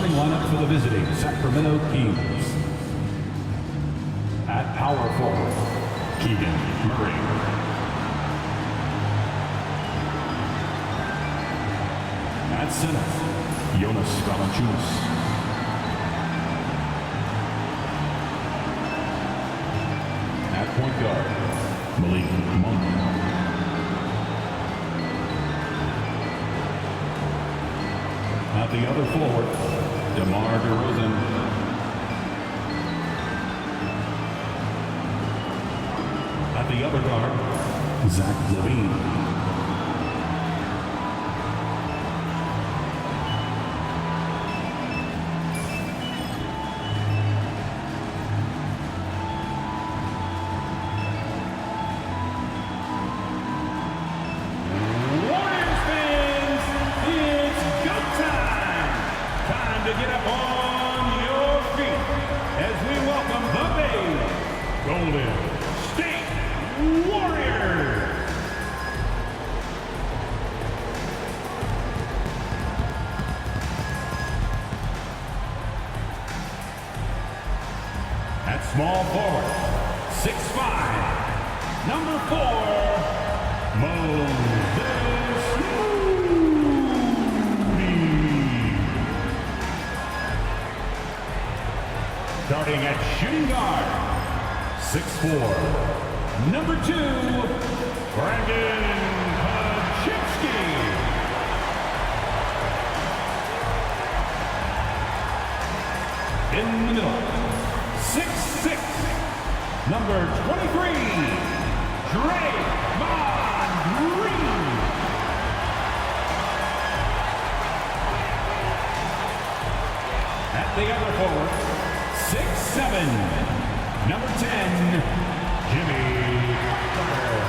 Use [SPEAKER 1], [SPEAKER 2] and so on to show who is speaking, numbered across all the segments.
[SPEAKER 1] starting lineup for the visiting Sacramento Kings. At power forward, Keegan Murray. At center, Jonas Valanciunas. At point guard, Malik Monk. At the other forward, DeMar DeRozan. At the other guard, Zach LaVine.
[SPEAKER 2] To get up on your feet as we welcome the Bay Golden State Warriors. At small forward, 6'5", number 4, Moses. Starting at shooting guard, 6'4", number 2, Brandon Paczynski. In the middle, 6'6", number 23, Draymond Green. At the other forward, 6'7", number 10, Jimmy Butler.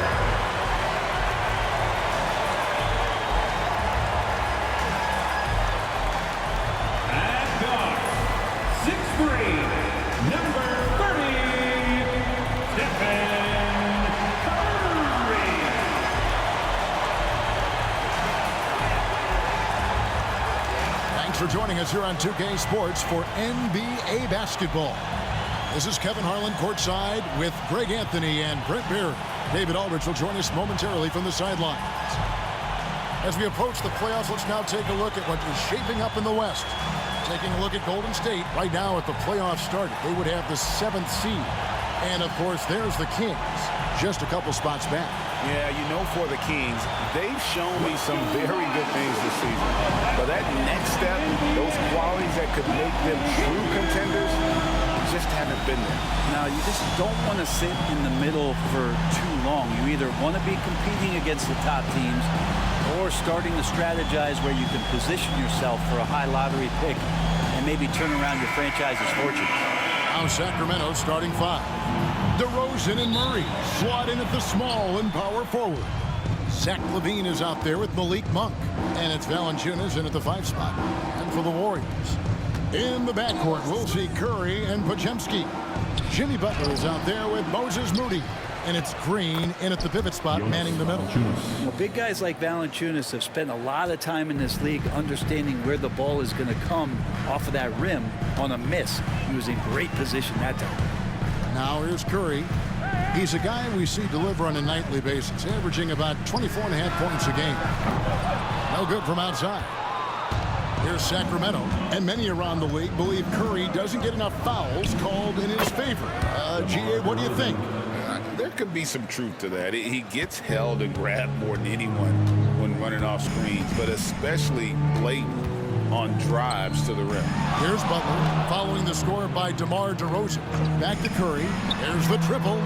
[SPEAKER 2] At guard, 6'3", number 30, Stephen Curry.
[SPEAKER 3] Thanks for joining us here on 2K Sports for NBA basketball. This is Kevin Harlan courtside with Greg Anthony and Brent Beard. David Aldridge will join us momentarily from the sidelines. As we approach the playoffs, let's now take a look at what is shaping up in the West. Taking a look at Golden State right now at the playoffs started. They would have the 7th seed. And, of course, there's the Kings, just a couple spots back.
[SPEAKER 4] Yeah, you know, for the Kings, they've shown me some very good things this season. But that next step, those qualities that could make them true contenders, just haven't been there.
[SPEAKER 5] Now, you just don't want to sit in the middle for too long. You either want to be competing against the top teams or starting to strategize where you can position yourself for a high lottery pick and maybe turn around your franchise's fortune.
[SPEAKER 3] Now Sacramento starting 5. DeRozan and Murray slot in at the small and power forward. Zach LaVine is out there with Malik Monk. And it's Valanciunas in at the 5 spot. And for the Warriors, in the backcourt, we'll see Curry and Paczynski. Jimmy Butler is out there with Moses Moody. And it's Green in at the pivot spot, manning the middle.
[SPEAKER 5] Well, big guys like Valanciunas have spent a lot of time in this league understanding where the ball is going to come off of that rim on a miss. He was in great position that time.
[SPEAKER 3] Now here's Curry. He's a guy we see deliver on a nightly basis, averaging about 24.5 points a game. No good from outside. Here's Sacramento, and many around the league believe Curry doesn't get enough fouls called in his favor. GA, what do you think?
[SPEAKER 4] There could be some truth to that. He gets held and grabbed more than anyone when running off screens, but especially blatant on drives to the rim.
[SPEAKER 3] Here's Butler, following the score by DeMar DeRozan. Back to Curry. There's the triple.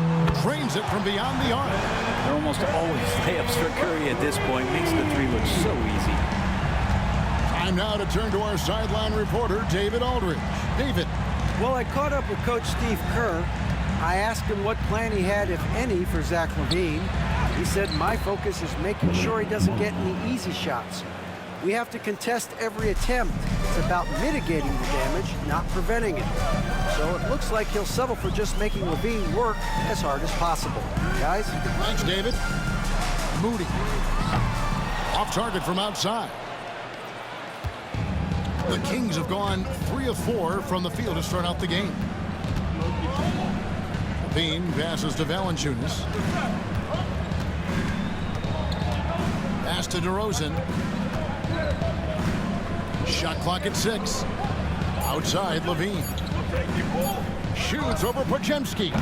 [SPEAKER 3] Drains it from beyond the arc.
[SPEAKER 5] They're almost always layups for Curry at this point. Makes the three look so easy.
[SPEAKER 3] Time now to turn to our sideline reporter, David Aldridge. David.
[SPEAKER 6] Well, I caught up with Coach Steve Kerr. I asked him what plan he had, if any, for Zach LaVine. He said, my focus is making sure he doesn't get any easy shots. We have to contest every attempt. It's about mitigating the damage, not preventing it. So it looks like he'll settle for just making LaVine work as hard as possible. Guys?
[SPEAKER 3] Thanks, David. Moody. Off target from outside. The Kings have gone 3 of 4 from the field to start out the game. Bean passes to Valanciunas. Pass to DeRozan. Shot clock at 6. Outside, Levine. Shoots over Podziemski.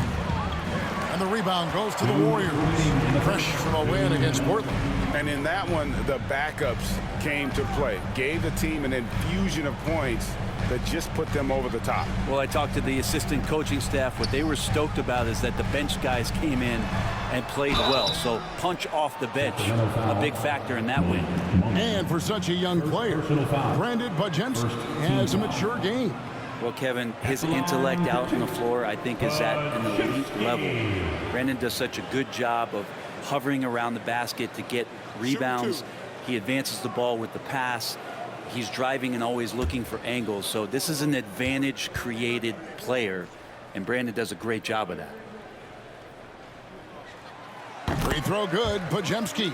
[SPEAKER 3] And the rebound goes to the Warriors. Fresh from a win against Portland.
[SPEAKER 4] And in that one, the backups came to play. Gave the team an infusion of points that just put them over the top.
[SPEAKER 5] Well, I talked to the assistant coaching staff. What they were stoked about is that the bench guys came in and played well. So punch off the bench, a big factor in that win.
[SPEAKER 3] And for such a young player, Brandon Podziemski has a mature game.
[SPEAKER 5] Well, Kevin, his intellect out on the floor, I think, is at an elite level. Brandon does such a good job of hovering around the basket to get rebounds. He advances the ball with the pass. He's driving and always looking for angles. So this is an advantage-created player, and Brandon does a great job of that.
[SPEAKER 3] Free throw good, Podziemski.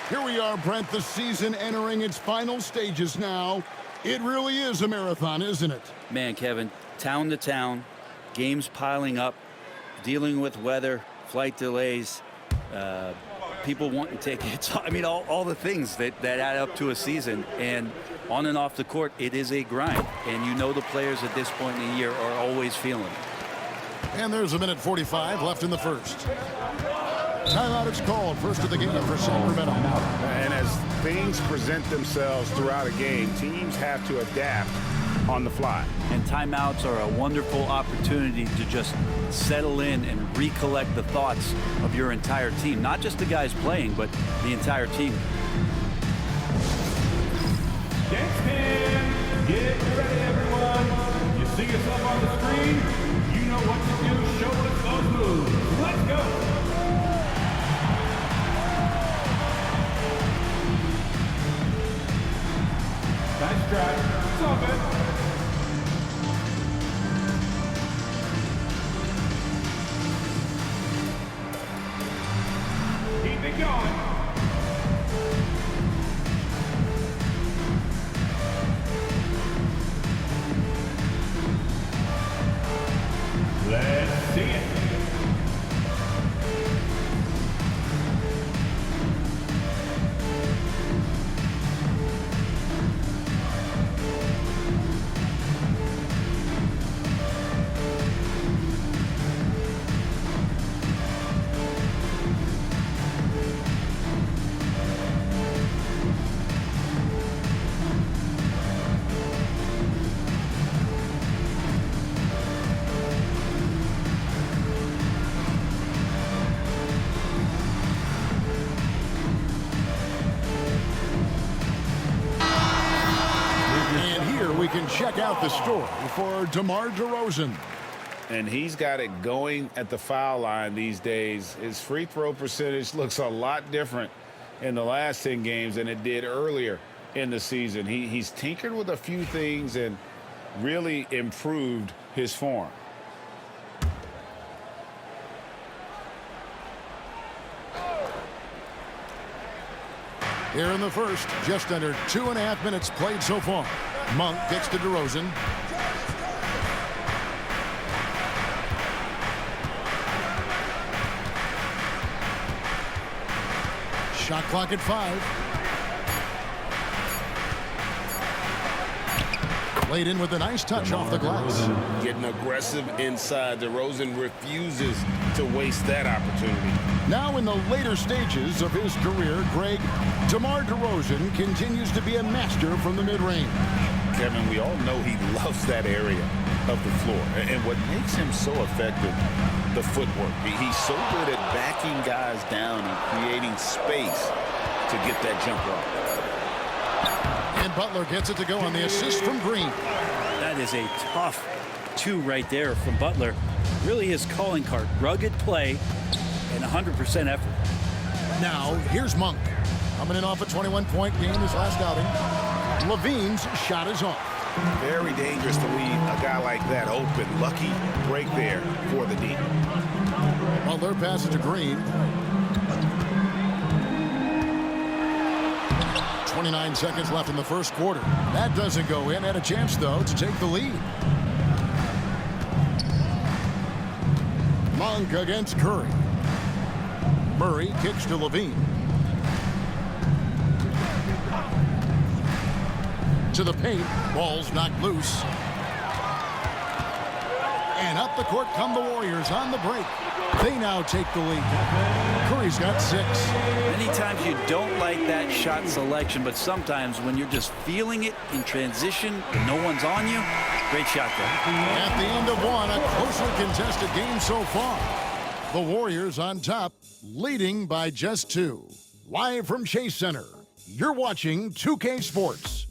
[SPEAKER 3] Here we are, Brent, the season entering its final stages now. It really is a marathon, isn't it?
[SPEAKER 5] Man, Kevin, town to town, games piling up, dealing with weather, flight delays, people wanting tickets. I mean, all the things that add up to a season. And on and off the court, it is a grind. And you know the players at this point in the year are always feeling it.
[SPEAKER 3] And there's a minute 45 left in the first. Timeout is called. First of the game for Sacramento.
[SPEAKER 4] And as things present themselves throughout a game, teams have to adapt on the fly.
[SPEAKER 5] And timeouts are a wonderful opportunity to just settle in and recollect the thoughts of your entire team. Not just the guys playing, but the entire team.
[SPEAKER 2] Dance man, get ready, everyone. You see us up on the screen? You know what to do. Show us those moves. Let's go. Nice try. It's all good. Keep it going. Let's see it.
[SPEAKER 3] can check out the story for DeMar DeRozan.
[SPEAKER 4] And he's got it going at the foul line these days. His free throw percentage looks a lot different in the last 10 games than it did earlier in the season. He's tinkered with a few things and really improved his form.
[SPEAKER 3] Here in the first, just under 2.5 minutes played so far. Monk gets to DeRozan. Shot clock at 5. Played in with a nice touch off the glass.
[SPEAKER 4] Getting aggressive inside. DeRozan refuses to waste that opportunity.
[SPEAKER 3] Now in the later stages of his career, Greg, DeMar DeRozan continues to be a master from the mid-range.
[SPEAKER 4] Kevin, we all know he loves that area of the floor. And what makes him so effective, the footwork. He's so good at backing guys down and creating space to get that jumper off.
[SPEAKER 3] And Butler gets it to go on the assist from Green.
[SPEAKER 5] That is a tough 2 right there from Butler. Really his calling card. Rugged play and 100% effort.
[SPEAKER 3] Now, here's Monk. Coming in off a 21-point game his last outing. Levine's shot is off.
[SPEAKER 4] Very dangerous to leave a guy like that open. Lucky break there for the D.
[SPEAKER 3] Butler passes to Green. 29 seconds left in the first quarter. That doesn't go in. Had a chance, though, to take the lead. Monk against Curry. Murray kicks to Levine. To the paint. Ball's knocked loose. And up the court come the Warriors on the break. They now take the lead. Curry's got 6.
[SPEAKER 5] Many times you don't like that shot selection, but sometimes when you're just feeling it in transition and no one's on you, great shot there.
[SPEAKER 3] At the end of one, a closely contested game so far. The Warriors on top, leading by just 2. Live from Chase Center, you're watching 2K Sports.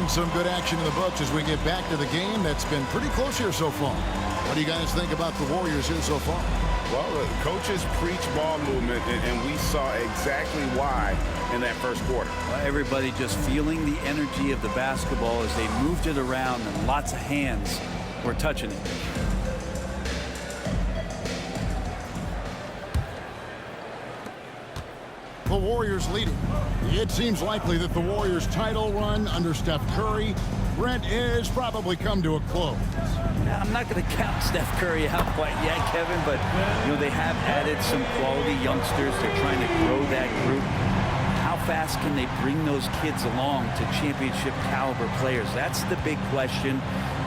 [SPEAKER 3] Some good action in the books as we get back to the game that's been pretty close here so far. What do you guys think about the Warriors here so far?
[SPEAKER 4] Well, the coaches preach ball movement, and we saw exactly why in that first quarter.
[SPEAKER 5] Well, everybody just feeling the energy of the basketball as they moved it around, and lots of hands were touching it.
[SPEAKER 3] The Warriors leading. It seems likely that the Warriors' title run under Steph Curry, Brent, is probably come to a close.
[SPEAKER 5] Now, I'm not going to count Steph Curry out quite yet, Kevin, but they have added some quality youngsters. They're trying to grow that group. How fast can they bring those kids along to championship caliber players? That's the big question.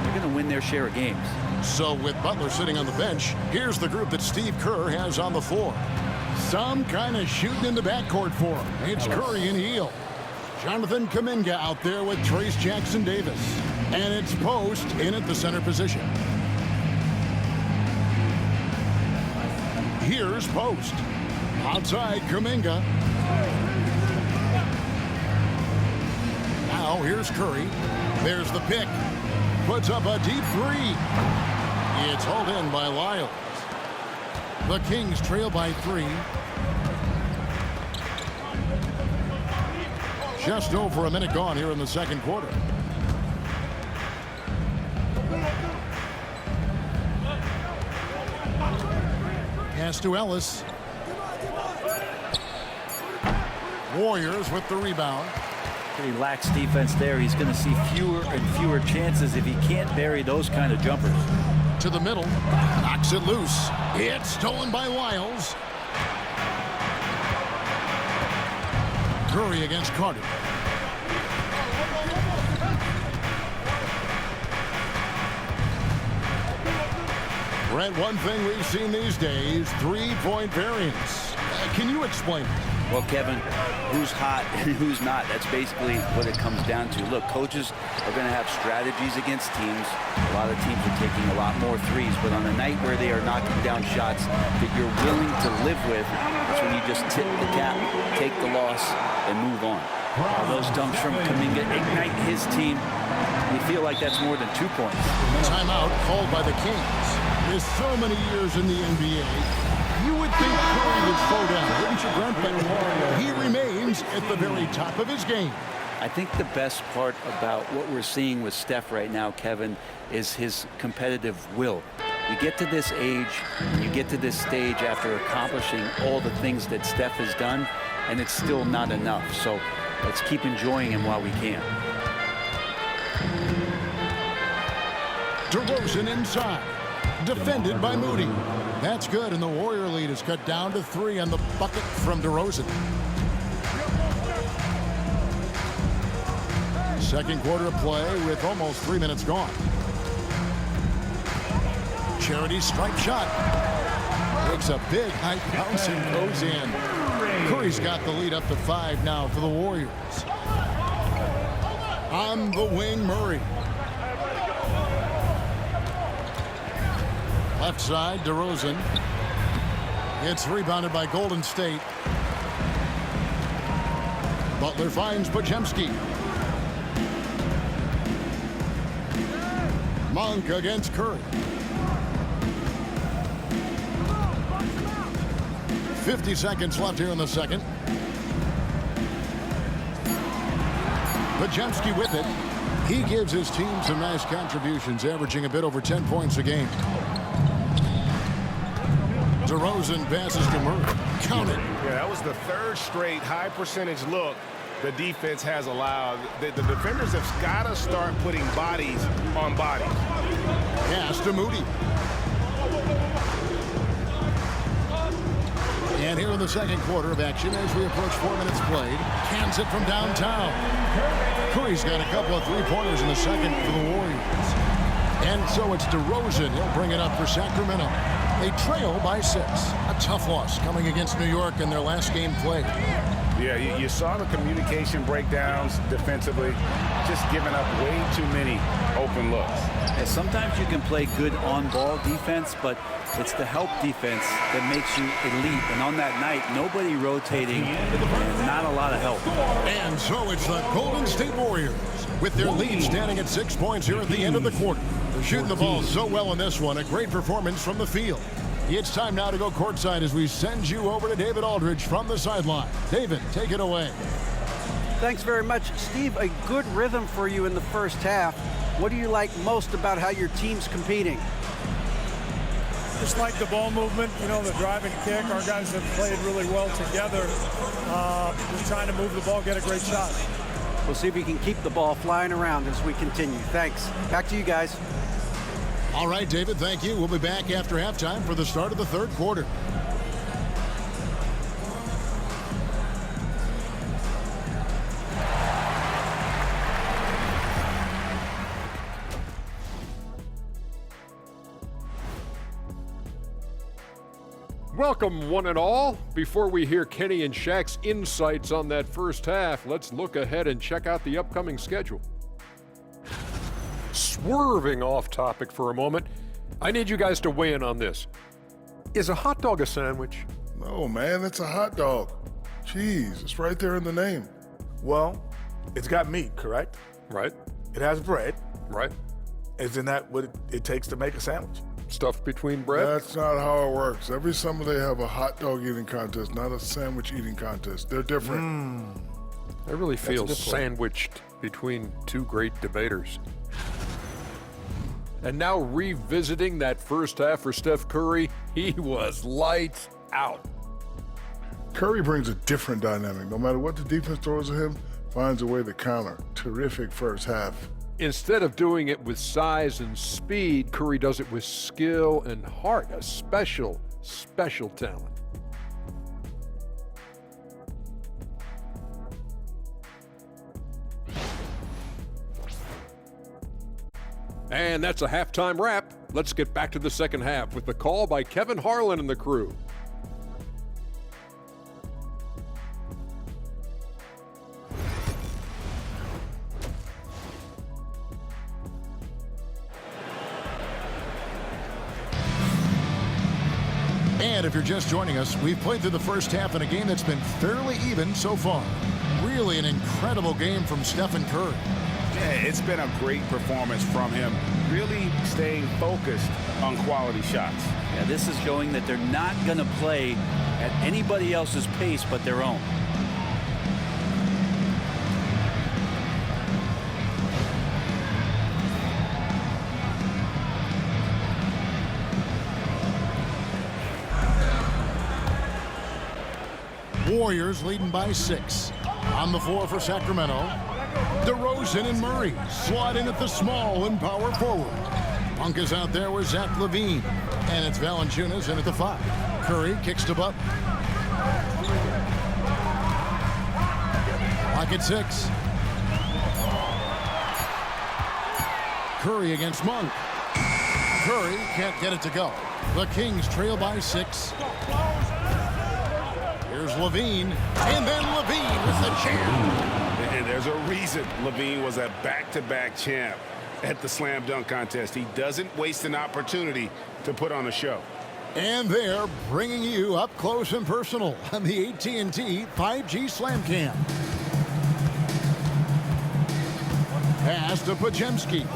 [SPEAKER 5] They're going to win their share of games. So with Butler sitting on the bench, here's the group that Steve Kerr has on the floor. Some kind of shooting in the backcourt for him. It's Curry and Heel. Jonathan Kuminga out there with Trace Jackson-Davis. And it's Post in at the center position. Here's Post. Outside Kuminga. Now here's Curry. There's the pick. Puts up a deep 3. It's hauled in by Lyles. The Kings trail by 3. Just over a minute gone here in the second quarter. Pass to Ellis. Warriors with the rebound. Pretty lax defense there. He's going to see fewer and fewer chances if he can't bury those kind of jumpers.
[SPEAKER 3] To the middle, knocks it loose. It's stolen by Lyles. Curry against Carter. Brent, one thing we've seen these days, 3-point variance. Can you explain it?
[SPEAKER 5] Well, Kevin, who's hot and who's not? That's basically what it comes down to. Look, coaches are going to have strategies against teams. A lot of teams are taking a lot more threes, but on a night where they are knocking down shots that you're willing to live with, that's when you just tip the cap, take the loss, and move on. Those dunks from Kuminga ignite his team. You feel like that's more than 2 points.
[SPEAKER 3] Timeout called by the Kings. With so many years in the NBA, you would think Curry would slow down, wouldn't you, Brent? But he remains at the very top of his game.
[SPEAKER 5] I think the best part about what we're seeing with Steph right now, Kevin, is his competitive will. You get to this age, you get to this stage after accomplishing all the things that Steph has done, and it's still not enough. So let's keep enjoying him while we can.
[SPEAKER 3] DeRozan inside. Defended by Moody. That's good, and the Warrior lead is cut down to 3 on the bucket from DeRozan. Second quarter of play with almost 3 minutes gone. Charity stripe shot. Takes a big high bounce and goes in. Curry's got the lead up to 5 now for the Warriors. On the wing, Murray. Left side, DeRozan. It's rebounded by Golden State. Butler finds Podziemski. Monk against Curry. 50 seconds left here in the second. Pajemski with it. He gives his team some nice contributions, averaging a bit over 10 points a game. DeRozan passes to Murray. Count it.
[SPEAKER 4] Yeah, that was the third straight high percentage look the defense has allowed. The defenders have got to start putting bodies on bodies.
[SPEAKER 3] Pass to Moody. And here in the second quarter of action, as we approach 4 minutes played, cans it from downtown. Curry's got a couple of three-pointers in the second for the Warriors. And so it's DeRozan. He'll bring it up for Sacramento. They trail by 6. A tough loss coming against New York in their last game played.
[SPEAKER 4] Yeah, you saw the communication breakdowns defensively, just giving up way too many open looks.
[SPEAKER 5] And sometimes you can play good on-ball defense, but it's the help defense that makes you elite. And on that night, nobody rotating and not a lot of help.
[SPEAKER 3] And so it's the Golden State Warriors with their lead standing at 6 points here at the end of the quarter. They're shooting the ball so well in this one. A great performance from the field. It's time now to go courtside as we send you over to David Aldridge from the sideline. David, take it away.
[SPEAKER 6] Thanks very much, Steve. A good rhythm for you in the first half. What do you like most about how your team's competing?
[SPEAKER 7] Just like the ball movement, you know, the drive and kick. Our guys have played really well together. Just trying to move the ball, get a great shot.
[SPEAKER 6] We'll see if we can keep the ball flying around as we continue. Thanks. Back to you guys.
[SPEAKER 3] All right, David, thank you. We'll be back after halftime for the start of the third quarter.
[SPEAKER 8] Welcome, one and all. Before we hear Kenny and Shaq's insights on that first half, let's look ahead and check out the upcoming schedule. Swerving off topic for a moment, I need you guys to weigh in on this. Is a hot dog a sandwich?
[SPEAKER 9] No, man, it's a hot dog. Cheese, it's right there in the name.
[SPEAKER 10] Well, it's got meat, correct?
[SPEAKER 8] Right.
[SPEAKER 10] It has bread.
[SPEAKER 8] Right.
[SPEAKER 10] Isn't that what it takes to make a sandwich?
[SPEAKER 8] Stuffed between bread?
[SPEAKER 9] That's not how it works. Every summer they have a hot dog eating contest, not a sandwich eating contest. They're different.
[SPEAKER 8] I really feel
[SPEAKER 10] good point.
[SPEAKER 8] sandwiched between two great debaters. And now revisiting that first half for Steph Curry, he was lights out.
[SPEAKER 9] Curry brings a different dynamic. No matter what the defense throws at him, finds a way to counter. Terrific first half.
[SPEAKER 8] Instead of doing it with size and speed, Curry does it with skill and heart, a special, special talent. And that's a halftime wrap. Let's get back to the second half with the call by Kevin Harlan and the crew.
[SPEAKER 3] And if you're just joining us, we've played through the first half in a game that's been fairly even so far. Really an incredible game from Stephen Curry.
[SPEAKER 4] Yeah, it's been a great performance from him, really staying focused on quality shots.
[SPEAKER 5] Yeah, this is showing that they're not going to play at anybody else's pace but their own.
[SPEAKER 3] Warriors leading by 6. On the floor for Sacramento, DeRozan and Murray slot in at the small and power forward. Monk is out there with Zach LaVine. And it's Valanciunas in at the 5. Curry kicks to Butler. Lock at 6. Curry against Monk. Curry can't get it to go. The Kings trail by 6. Here's LaVine, and then LaVine with the champ.
[SPEAKER 4] And there's a reason LaVine was a back-to-back champ at the slam dunk contest. He doesn't waste an opportunity to put on a show.
[SPEAKER 3] And they're bringing you up close and personal on the AT&T 5G Slam Cam. Pass to Pajemski.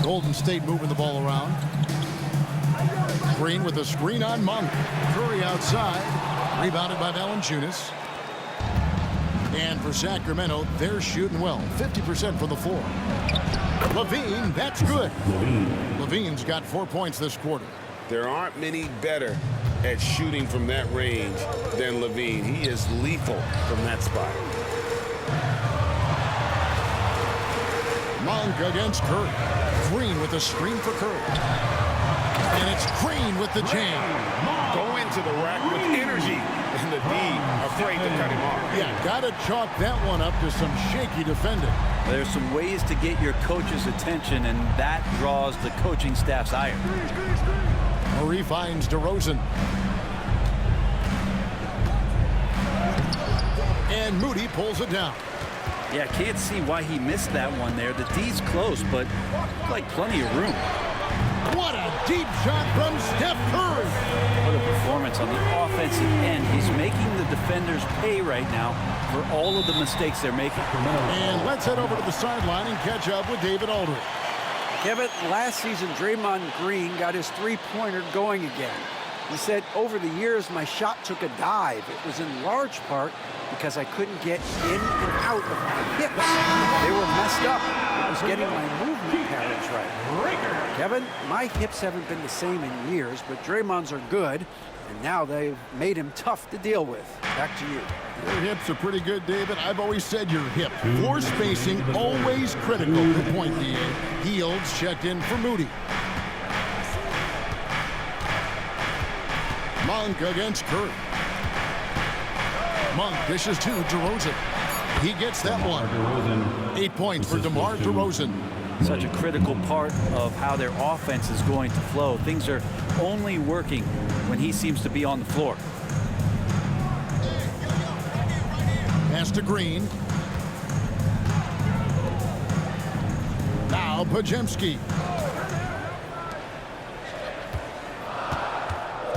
[SPEAKER 3] Golden State moving the ball around. Green with a screen on Monk. Curry outside. Rebounded by Valanciunas. And for Sacramento, they're shooting well, 50% from the floor. Levine, that's good. Levine's got 4 points this quarter.
[SPEAKER 4] There aren't many better at shooting from that range than Levine. He is lethal from that spot.
[SPEAKER 3] Monk against Curry. Green with a screen for Curry. And it's Green with the jam.
[SPEAKER 4] Go into the rack with energy, and the D afraid to cut him off.
[SPEAKER 3] Yeah, gotta chalk that one up to some shaky defending.
[SPEAKER 5] There's some ways to get your coach's attention, and that draws the coaching staff's ire.
[SPEAKER 3] Murray finds DeRozan. And Moody pulls it down.
[SPEAKER 5] Yeah, can't see why he missed that one there. The D's close, but like plenty of room.
[SPEAKER 3] What a deep shot from Steph Curry.
[SPEAKER 5] What a performance on the offensive end. He's making the defenders pay right now for all of the mistakes they're making.
[SPEAKER 3] And let's head over to the sideline and catch up with David Aldridge.
[SPEAKER 6] Kevin, last season, Draymond Green got his three-pointer going again. He said, over the years, my shot took a dive. It was in large part because I couldn't get in and out of my hips. They were messed up. I was getting my movement patterns right. Kevin, my hips haven't been the same in years, but Draymond's are good, and now they've made him tough to deal with. Back to you.
[SPEAKER 3] Your hips are pretty good, David. I've always said your hip. Floor spacing, always critical. Good point, D.A. Fields checked in for Moody. Monk against Curry. Monk dishes to DeRozan. He gets that one. 8 points for DeMar DeRozan.
[SPEAKER 5] Such a critical part of how their offense is going to flow. Things are only working when he seems to be on the floor.
[SPEAKER 3] Pass to Green. Now Pajemski.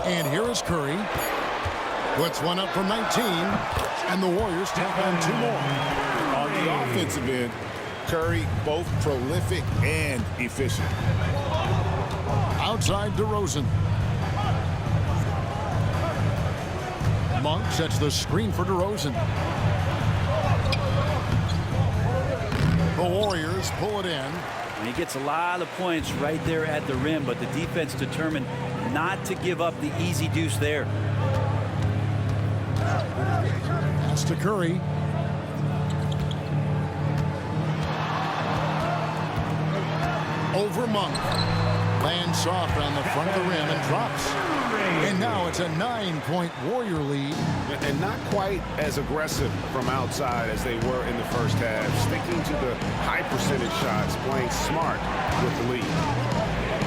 [SPEAKER 3] And here is Curry. Puts one up from 19. And the Warriors tap on 2 more.
[SPEAKER 4] On the offensive end, Curry both prolific and efficient.
[SPEAKER 3] Outside DeRozan. Monk sets the screen for DeRozan. The Warriors pull it in.
[SPEAKER 5] And he gets a lot of points right there at the rim, but the defense determined not to give up the easy deuce there.
[SPEAKER 3] Pass to Curry. Over Monk. Lands soft on the front of the rim and drops. And now it's a 9-point Warrior lead.
[SPEAKER 4] And not quite as aggressive from outside as they were in the first half. Sticking to the high percentage shots, playing smart with the lead.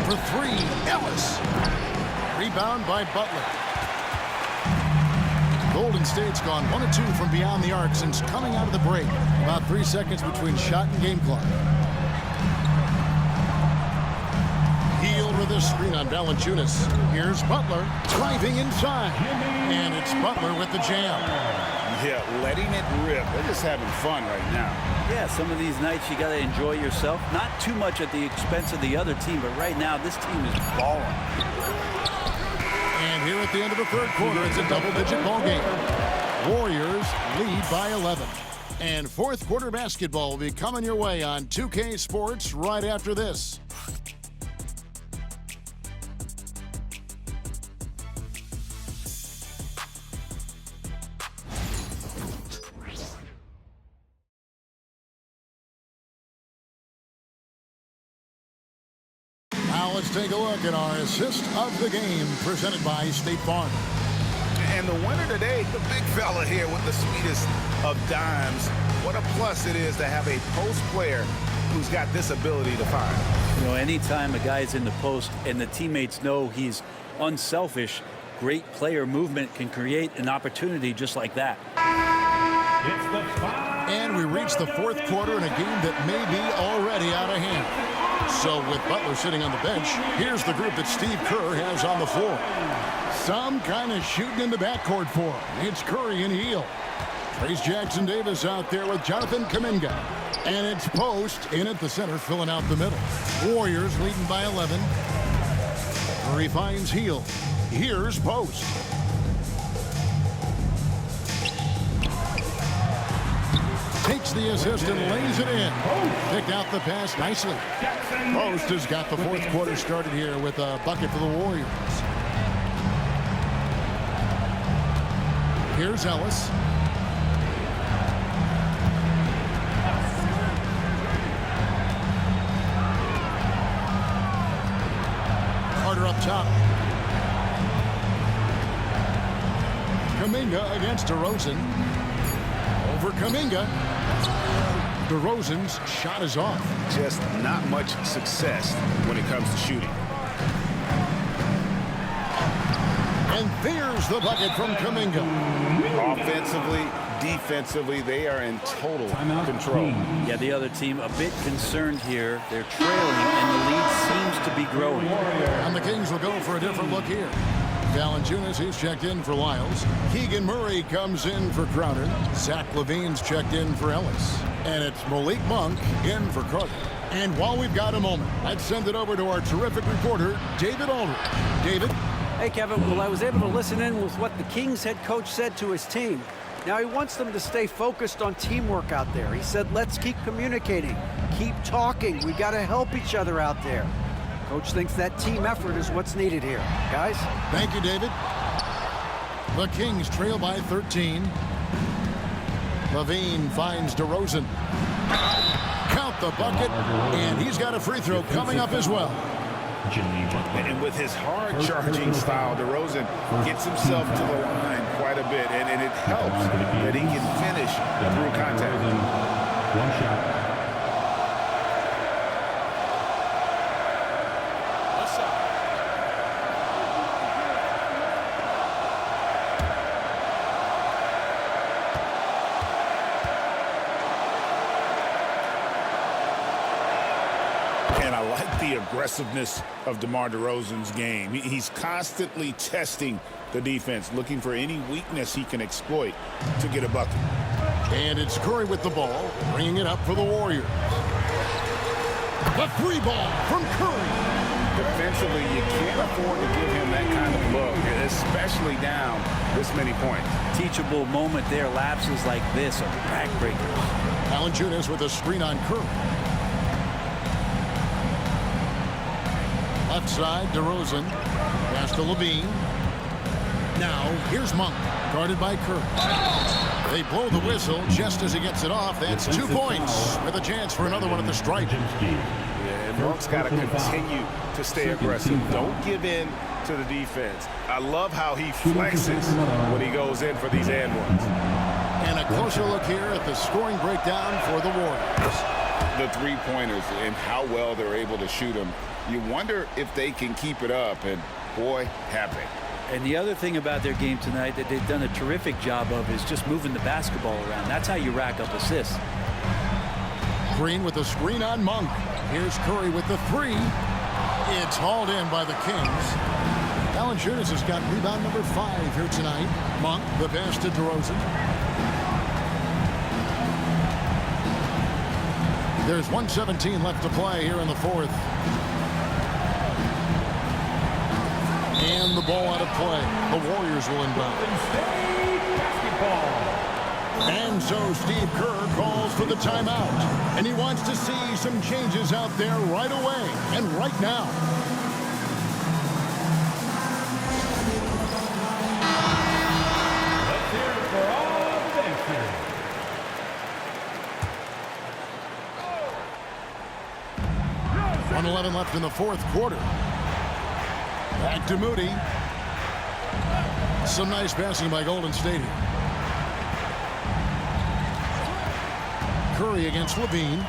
[SPEAKER 3] For 3, Ellis. Rebound by Butler. Golden State's gone 1 of 2 from beyond the arc since coming out of the break. About 3 seconds between shot and game clock. Hield with a screen on Valanciunas. Here's Butler driving inside. And it's Butler with the jam.
[SPEAKER 4] Yeah, letting it rip. They're just having fun right now.
[SPEAKER 5] Yeah, some of these nights you got to enjoy yourself. Not too much at the expense of the other team, but right now this team is balling.
[SPEAKER 3] And here at the end of the third quarter, it's a double-digit ball game. Warriors lead by 11. And fourth quarter basketball will be coming your way on 2K Sports right after this. Now let's take a look at our assist of the game presented by State Farm.
[SPEAKER 4] And the winner today, the big fella here with the sweetest of dimes. What a plus it is to have a post player who's got this ability to find.
[SPEAKER 5] You know, anytime a guy's in the post and the teammates know he's unselfish, great player movement can create an opportunity just like that.
[SPEAKER 3] And we reach the fourth quarter in a game that may be already out of hand. So with Butler sitting on the bench, here's the group that Steve Kerr has on the floor. Some kind of shooting in the backcourt for him. It's Curry and Hield. Trace Jackson Davis out there with Jonathan Kuminga. And it's Post in at the center, filling out the middle. Warriors leading by 11. Curry finds Hield. Here's Post. gets the assist and lays it in. Picked out the pass nicely. Post has got the fourth quarter started here with a bucket for the Warriors. Here's Ellis. Carter up top. Kuminga against DeRozan. Over Kuminga. DeRozan's shot is off.
[SPEAKER 4] Just not much success when it comes to shooting.
[SPEAKER 3] And there's the bucket from Kuminga.
[SPEAKER 4] Offensively, defensively, they are in total control.
[SPEAKER 5] Yeah, the other team a bit concerned here. They're trailing, and the lead seems to be growing.
[SPEAKER 3] And the Kings will go for a different look here. Valanciunas, he's checked in for Lyles. Keegan Murray comes in for Crowder. Zach LaVine's checked in for Ellis. And it's Malik Monk in for Carter. And while we've got a moment, let's send it over to our terrific reporter, David Aldridge. David?
[SPEAKER 6] Hey, Kevin. Well, I was able to listen in with what the Kings head coach said to his team. Now, he wants them to stay focused on teamwork out there. He said, let's keep communicating, keep talking. We got to help each other out there. Coach thinks that team effort is what's needed here. Guys?
[SPEAKER 3] Thank you, David. The Kings trail by 13. LaVine finds DeRozan. Count the bucket, and he's got a free throw coming up as well.
[SPEAKER 4] And with his hard-charging style, DeRozan gets himself to the line quite a bit, and it helps that he can finish through contact.
[SPEAKER 1] One shot.
[SPEAKER 4] And I like the aggressiveness of DeMar DeRozan's game. He's constantly testing the defense, looking for any weakness he can exploit to get a bucket.
[SPEAKER 3] And it's Curry with the ball, bringing it up for the Warriors. The three ball from Curry.
[SPEAKER 4] Defensively, you can't afford to give him that kind of look, especially down this many points.
[SPEAKER 5] Teachable moment there. Lapses like this are backbreakers.
[SPEAKER 3] Valanciunas with a screen on Curry. Left side, DeRozan. Pass to LaVine. Now, here's Monk, guarded by Curry. They blow the whistle just as he gets it off. That's 2 points with a chance for another one at the stripe.
[SPEAKER 4] Yeah, and Monk's got to continue to stay aggressive. Don't give in to the defense. I love how he flexes when he goes in for these and ones.
[SPEAKER 3] And a closer look here at the scoring breakdown for the Warriors.
[SPEAKER 4] The three-pointers and how well they're able to shoot them. You wonder if they can keep it up, and boy, have they.
[SPEAKER 5] And the other thing about their game tonight that they've done a terrific job of is just moving the basketball around. That's how you rack up assists.
[SPEAKER 3] Green with the screen on Monk. Here's Curry with the three. It's hauled in by the Kings. Valanciunas has got rebound number 5 here tonight. Monk, the pass to DeRozan. There's 1:17 left to play here in the fourth. And the ball out of play. The Warriors will inbound. And so Steve Kerr calls for the timeout. And he wants to see some changes out there right away and right now.
[SPEAKER 2] Let's hear it for all the bench here.
[SPEAKER 3] 1:11 left in the fourth quarter. Back to Moody. Some nice passing by Golden State here. Curry against LaVine.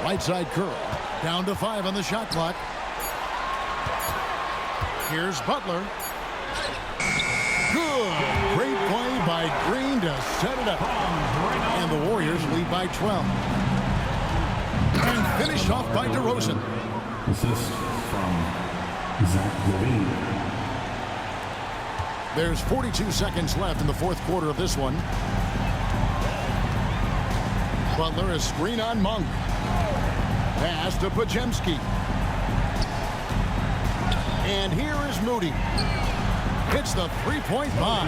[SPEAKER 3] Right side Curry. Down to 5 on the shot clock. Here's Butler. Good. Great play by Green to set it up. And the Warriors lead by 12. And finished off by DeRozan.
[SPEAKER 1] Assist from Zach LaVine.
[SPEAKER 3] There's 42 seconds left in the fourth quarter of this one. Butler is screen on Monk. Pass to Podziemski. And here is Moody. hits the three-point bomb.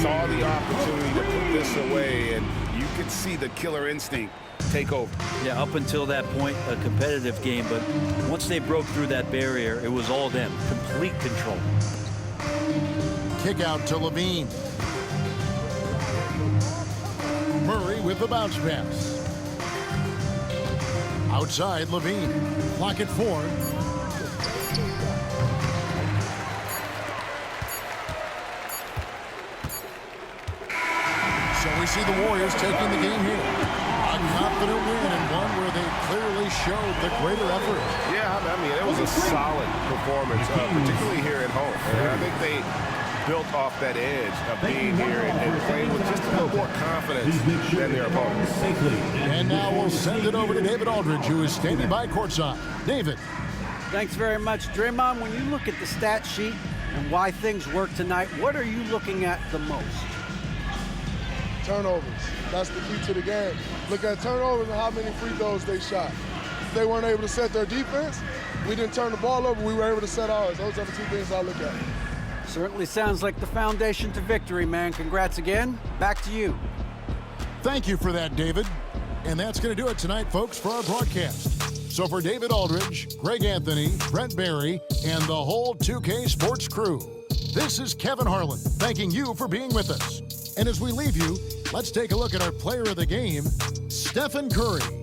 [SPEAKER 4] Saw the opportunity to put this away, and you could see the killer instinct take over.
[SPEAKER 5] Yeah, up until that point, a competitive game, but once they broke through that barrier, it was all them. Complete control.
[SPEAKER 3] Kick out to Levine. Murray with the bounce pass. Outside, Levine. Clock at 4. So we see the Warriors taking the game here. A confident win and one where they clearly showed the greater effort.
[SPEAKER 4] Yeah, I mean, it was a solid performance, particularly here at home. And I think they built off that edge of being here and playing with just a little more confidence than their opponents.
[SPEAKER 3] And now we'll send it over to David Aldridge, who is standing by courtside. David.
[SPEAKER 6] Thanks very much, Draymond. When you look at the stat sheet and why things work tonight, what are you looking at the most?
[SPEAKER 9] Turnovers. That's the key to the game. Look at turnovers and how many free throws they shot. If they weren't able to set their defense, we didn't turn the ball over, we were able to set ours. Those are the two things I look at.
[SPEAKER 6] Certainly sounds like the foundation to victory, man. Congrats again. Back to you.
[SPEAKER 3] Thank you for that, David. And that's going to do it tonight, folks, for our broadcast. So for David Aldridge, Greg Anthony, Brent Barry, and the whole 2K Sports crew, this is Kevin Harlan thanking you for being with us. And as we leave you, let's take a look at our player of the game, Stephen Curry.